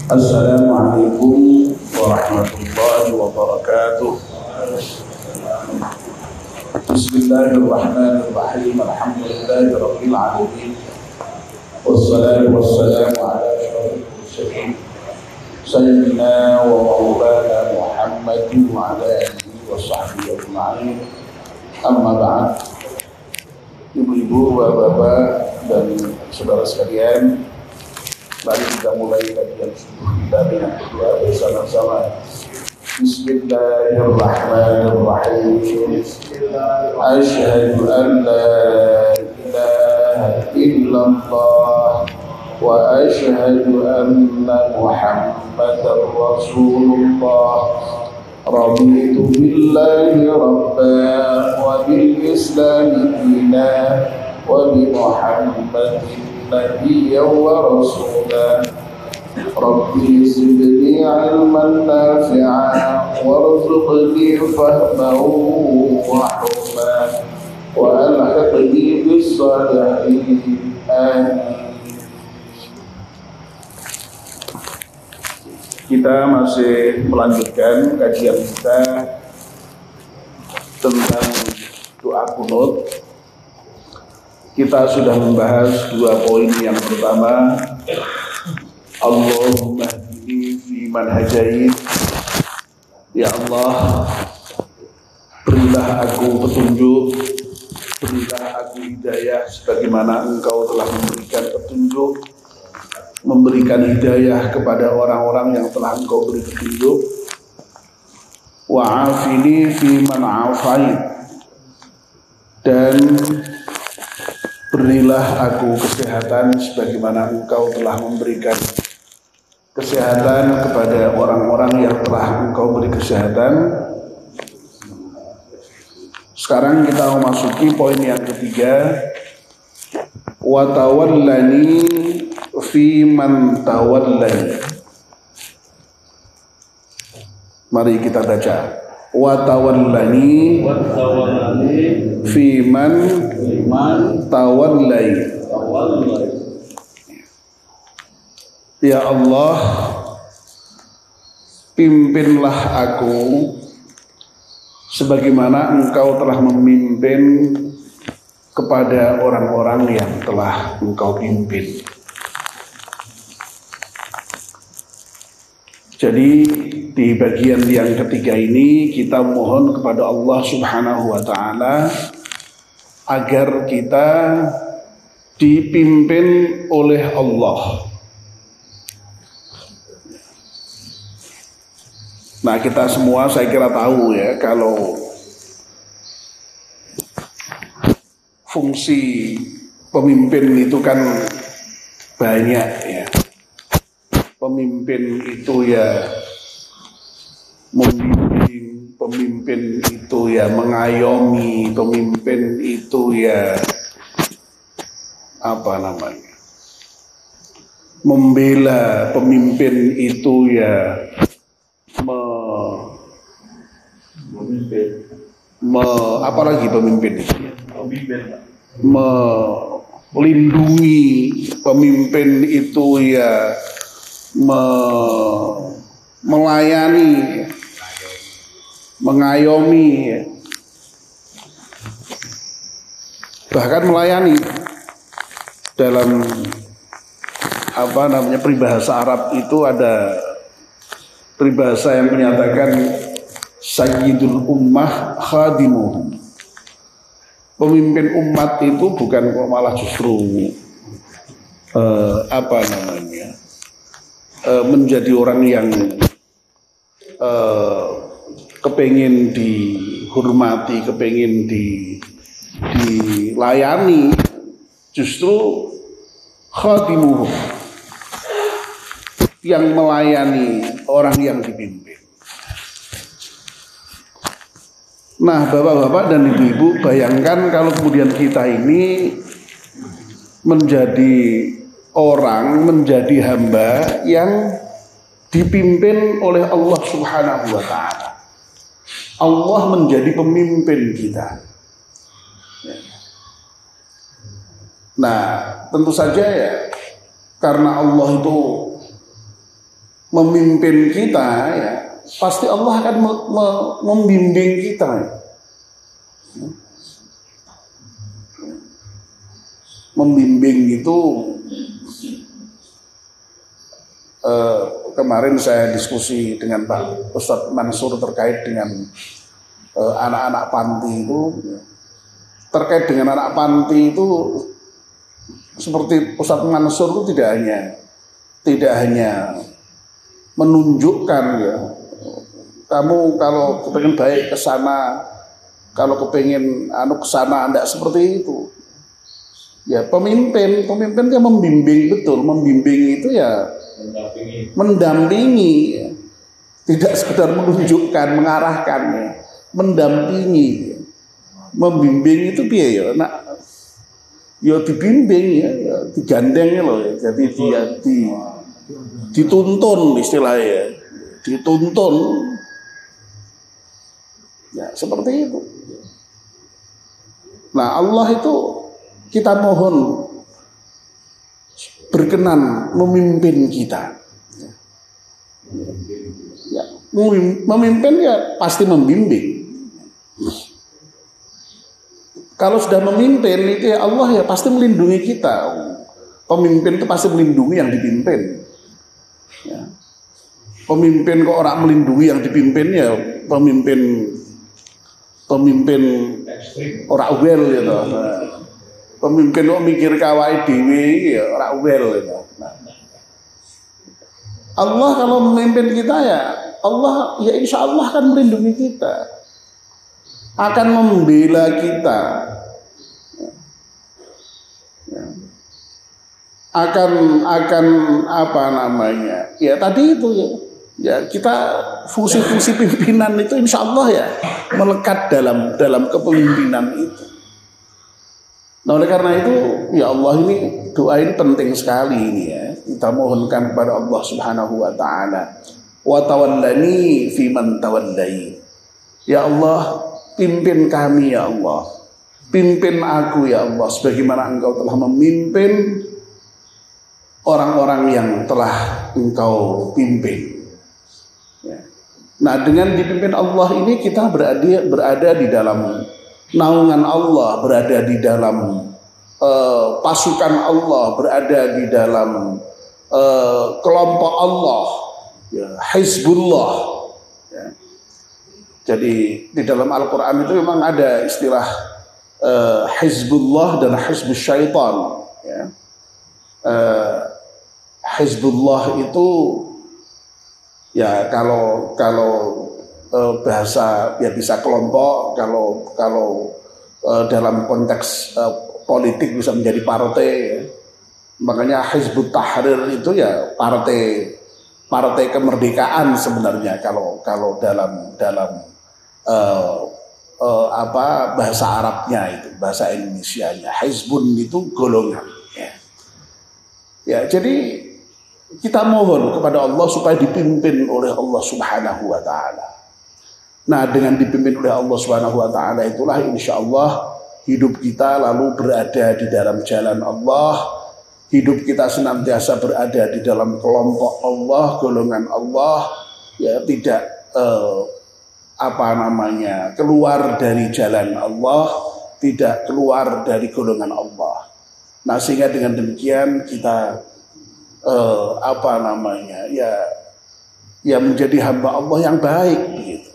Assalamualaikum warahmatullahi wabarakatuh. Bismillahirrahmanirrahim. Alhamdulillahirabbil alamin. Wassalatu wassalamu ala asyrofil mursalin sayyidina wa maulana Muhammadin wa ala alihi wa sahbihi ajma'in. Amma ba'd. Ibu-ibu, bapak-bapak dan saudara sekalian, mari kita mulai kajian subuh kita dengan berdoa bersama-sama. Bismillahirrahmanirrahim. Asyhadu an la ilaha illallah wa asyhadu anna Muhammadar Rasulullah. Raditu billahi rabban wa bil islami dinan wa bi Muhammadin نبيا ورسولا. ربي زدني علما نافعا وارزقني فهما وحكما والحقني بالصالحين آمين. Kita masih melanjutkan kajian kita tentang doa kunut. Kita sudah membahas dua poin. Yang pertama, Allahumma hdini fi man hadait. Ya Allah, berilah aku petunjuk, berilah aku hidayah sebagaimana Engkau telah memberikan petunjuk, memberikan hidayah kepada orang-orang yang telah Engkau beri petunjuk. Wa afini fi man afait, dan berilah aku kesehatan sebagaimana Engkau telah memberikan kesehatan kepada orang-orang yang telah Engkau beri kesehatan. Sekarang kita memasuki poin yang ketiga. Wa tawallani fi man tawallani. Mari kita baca. Wa tawallani fi man tawallai. Ya Allah, pimpinlah aku sebagaimana Engkau telah memimpin kepada orang-orang yang telah Engkau pimpin. Jadi di bagian yang ketiga ini kita mohon kepada Allah Subhanahu wa ta'ala agar kita dipimpin oleh Allah. Nah, kita semua saya kira tahu ya, kalau fungsi pemimpin itu kan banyak ya. Pemimpin itu ya membimbing, pemimpin itu ya mengayomi, pemimpin itu ya membela, pemimpin itu ya apalagi pemimpin itu ya melindungi, pemimpin itu ya melayani, mengayomi, bahkan melayani. Dalam peribahasa Arab itu ada peribahasa yang menyatakan sayyidul ummah khadimuhum. Pemimpin umat itu bukan kok malah justru menjadi orang yang kepengin dihormati, kepengin dilayani, justru khadimuhum, yang melayani orang yang dipimpin. Nah, bapak-bapak dan ibu-ibu, bayangkan kalau kemudian kita ini menjadi orang, menjadi hamba yang dipimpin oleh Allah Subhanahu wa ta'ala. Allah menjadi pemimpin kita. Nah, tentu saja ya, karena Allah itu memimpin kita, ya pasti Allah akan membimbing kita. Membimbing itu kemarin saya diskusi dengan Pak Ustadz Mansur terkait dengan anak-anak panti itu. Terkait dengan anak panti itu seperti Ustadz Mansur itu tidak hanya menunjukkan, ya kamu kalau kepengen baik ke sana, kalau kepengen ke sana, tidak seperti itu. Ya pemimpin dia membimbing, betul, membimbing itu ya mendampingi, ya. Tidak sekedar menunjukkan, mengarahkan, ya. Mendampingi, membimbing itu biaya, ya nak, ya dibimbing, ya digandeng loh, ya. Jadi dia dituntun istilahnya, dituntun, ya seperti itu. Nah Allah itu kita mohon berkenan memimpin kita. Ya, memimpin ya pasti membimbing. Kalau sudah memimpin itu ya Allah ya pasti melindungi kita. Pemimpin itu pasti melindungi yang dipimpin. Ya. Pemimpin kok orang melindungi yang dipimpin, ya pemimpin orang well gitu. Pemimpin kok mikir kawai dewi, ya orang well gitu. Allah kalau memimpin kita ya Allah ya insya Allah akan melindungi kita, akan membela kita, ya. akan apa namanya, ya tadi itu ya kita fungsi-fungsi pimpinan itu insya Allah ya melekat dalam kepemimpinan itu. Nah oleh karena itu ya Allah, ini doa ini penting sekali ini ya, kita mohonkan kepada Allah Subhanahu wa taala, wa tawallani fi man tawallai. Ya Allah, pimpin kami ya Allah, pimpin aku ya Allah sebagaimana Engkau telah memimpin orang-orang yang telah Engkau pimpin. Ya. Nah dengan dipimpin Allah ini kita berada di dalam naungan Allah, berada di dalam pasukan Allah, berada di dalam kelompok Allah, ya, Hizbullah. Ya. Jadi di dalam Al-Quran itu memang ada istilah Hizbullah dan Hizbus Syaitan. Ya. Hizbullah itu ya kalau bahasa ya bisa kelompok, kalau dalam konteks politik bisa menjadi partai, ya. Makanya Hizbut Tahrir itu ya partai kemerdekaan sebenarnya kalau dalam bahasa Arabnya itu, bahasa Indonesianya Hizbun itu golongan, ya. Ya jadi kita mohon kepada Allah supaya dipimpin oleh Allah Subhanahu wa taala. Nah, dengan dipimpin oleh Allah Subhanahu wa taala itulah insyaallah hidup kita lalu berada di dalam jalan Allah. Hidup kita senantiasa berada di dalam kelompok Allah, golongan Allah, ya tidak keluar dari jalan Allah, tidak keluar dari golongan Allah. Nah, sehingga dengan demikian kita menjadi hamba Allah yang baik begitu.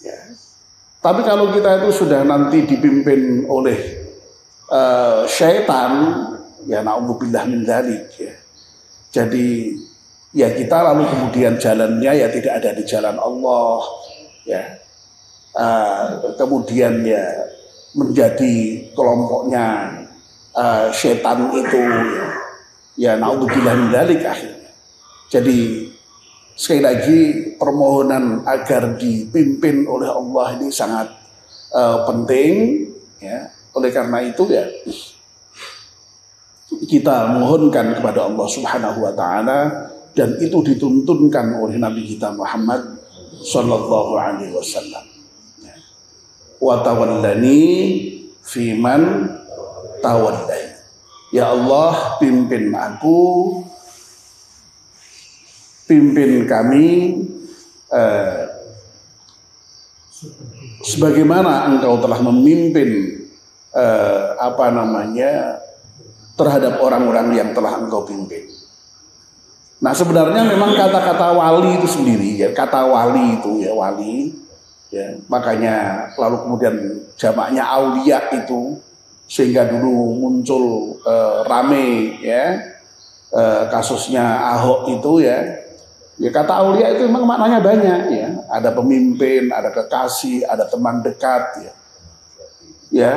Ya. Tapi kalau kita itu sudah nanti dipimpin oleh syaitan, ya na'udzubillah min dzalik, ya. Jadi ya kita lalu kemudian jalannya ya tidak ada di jalan Allah, ya. Kemudian ya menjadi kelompoknya syaitan itu, ya na'udzubillah min dzalik akhirnya. Jadi sekali lagi permohonan agar dipimpin oleh Allah ini sangat penting, ya. Oleh karena itu ya kita mohonkan kepada Allah Subhanahu wa taala, dan itu dituntunkan oleh Nabi kita Muhammad sallallahu alaihi wasallam. Wa tawallani fi man tawallai. Ya Allah, pimpin aku pimpin kami sebagaimana Engkau telah memimpin terhadap orang-orang yang telah Engkau pimpin. Nah, sebenarnya memang kata-kata wali itu sendiri, ya, kata wali itu ya wali, ya, makanya lalu kemudian jamaknya aulia itu, sehingga dulu muncul rame ya kasusnya Ahok itu ya. Ya, kata aulia itu memang maknanya banyak ya, ada pemimpin, ada kekasih, ada teman dekat ya. Ya,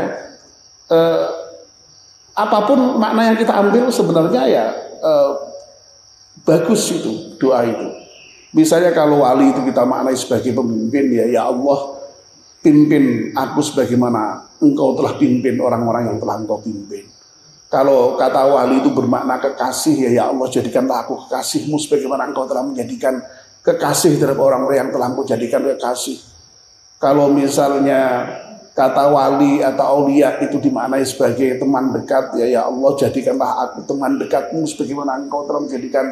apapun makna yang kita ambil sebenarnya ya bagus itu doa itu. Misalnya kalau wali itu kita maknai sebagai pemimpin ya Allah pimpin aku sebagaimana Engkau telah pimpin orang-orang yang telah Engkau pimpin. Kalau kata wali itu bermakna kekasih ya Allah jadikanlah aku kekasihmu sebagaimana Engkau telah menjadikan kekasih terhadap orang-orang yang telah Engkau jadikan kekasih. Kalau misalnya kata wali atau aulia itu dimaknai sebagai teman dekat ya Allah jadikanlah aku teman dekatmu sebagaimana Engkau telah menjadikan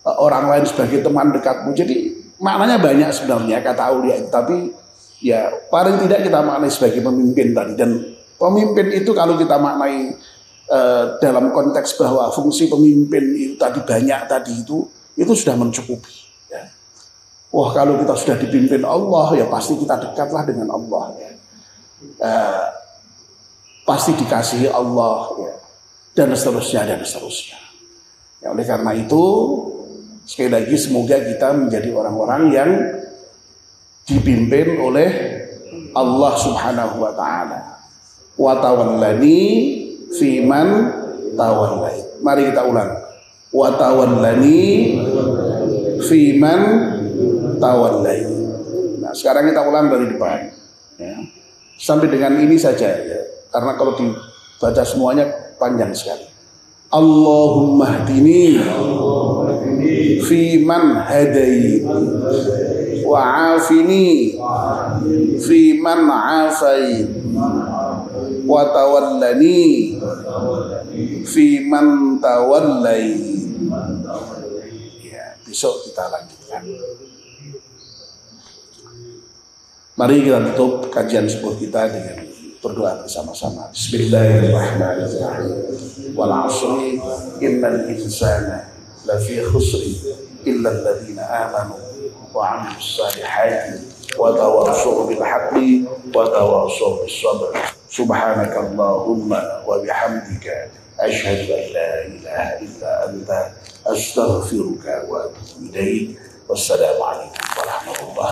orang lain sebagai teman dekatmu. Jadi maknanya banyak sebenarnya kata aulia itu, tapi ya paling tidak kita maknai sebagai pemimpin tadi. Dan pemimpin itu kalau kita maknai dalam konteks bahwa fungsi pemimpin itu tadi banyak tadi itu sudah mencukupi ya. Wah, kalau kita sudah dipimpin Allah ya pasti kita dekatlah dengan Allah ya. Pasti dikasihi Allah ya. Dan seterusnya ya, oleh karena itu sekali lagi semoga kita menjadi orang-orang yang dipimpin oleh Allah Subhanahu wa taala. Wa tawallani fiman tawallait. Mari kita ulang. Wa tawallani fiman tawallait. Nah, sekarang kita ulang dari depan ya. Sampai dengan ini saja ya. Karena kalau dibaca semuanya panjang sekali. Allahumma hdini fi man hadait wa afini fi man afait wa tawallani fi man tawallait. Ya, besok kita lanjutkan. Mari kita tutup kajian subuh kita dengan berdoa bersama-sama. Bismillahirrahmanirrahim. Wal 'ashri innal insana lafi khusri illa alladziina aamanu wa 'amilus salihati wa tawassaw bil haqqi wa tawassaw bis sabr. Subhanakallahumma wa bihamdika asyhadu an la ilaha illa anta astaghfiruka wa atubu ilaik. Wassalamu alaikum warahmatullahi